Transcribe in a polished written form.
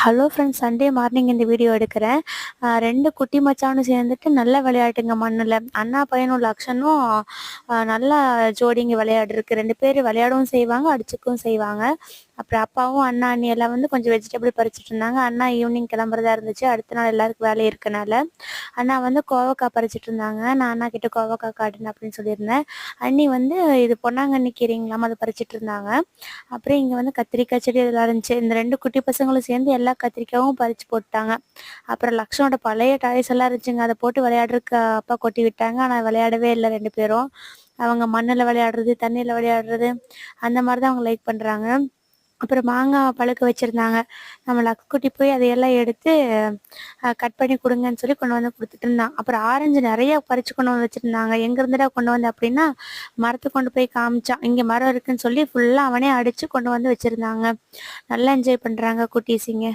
Hello friends, Sunday morning இந்த video எடுக்கிறேன். 2 குட்டி மச்சானும் சேர்ந்துட்டு நல்லா விளையாட்டுங்க மண்ணில். அண்ணா பையனும் லக்ஷனும் நல்லா ஜோடிங்க விளையாடுறதுக்கு. 2 பேர் விளையாடவும் செய்வாங்க, அடிச்சுக்கவும் செய்வாங்க. அப்புறம் அப்பாவும் அண்ணா அண்ணி எல்லாம் வந்து கொஞ்சம் வெஜிடபிள் பறிச்சுட்டு இருந்தாங்க. அண்ணா ஈவினிங் கிளம்புறதா இருந்துச்சு, அடுத்த நாள் எல்லாருக்கும் வேலை இருக்கனால. அண்ணா வந்து கோவக்காய் பறிச்சுட்டு இருந்தாங்க. நான் அண்ணா கிட்ட கோவக்காய் காட்டுன்னு அப்படின்னு சொல்லியிருந்தேன். அண்ணி வந்து இது பொன்னாங்கண்ணி கீரைங்களாம், அதை பறிச்சுட்டு இருந்தாங்க. அப்புறம் இங்கே வந்து கத்திரிக்காய் செடி இதெல்லாம் இருந்துச்சு. இந்த 2 குட்டி பசங்களும் சேர்ந்து எல்லா கத்திரிக்காயும் பறிச்சு போட்டாங்க. அப்புறம் லக்ஷனோட பழைய டாய்ஸ் எல்லாம் இருந்துச்சுங்க, அதை போட்டு விளையாடுறதுக்கு அப்பா கொட்டி விட்டாங்க. ஆனால் விளையாடவே இல்லை 2 பேரும். அவங்க மண்ணில் விளையாடுறது, தண்ணியில் விளையாடுறது, அந்த மாதிரி தான் அவங்க லைக் பண்ணுறாங்க. அப்புறம் மாங்காய் பழுக்க வச்சுருந்தாங்க. நம்ம லக்குட்டி போய் அதையெல்லாம் எடுத்து கட் பண்ணி கொடுங்கன்னு சொல்லி கொண்டு வந்து கொடுத்துட்டு இருந்தான். அப்புறம் ஆரஞ்சு நிறைய பறித்து கொண்டு வந்து வச்சுருந்தாங்க. எங்கேருந்துடா கொண்டு வந்து அப்படின்னா, மரத்தை கொண்டு போய் காமிச்சான். இங்கே மரம் இருக்குன்னு சொல்லி ஃபுல்லாக அவனே அடித்து கொண்டு வந்து வச்சுருந்தாங்க. நல்லா என்ஜாய் பண்ணுறாங்க குட்டீஸிங்க.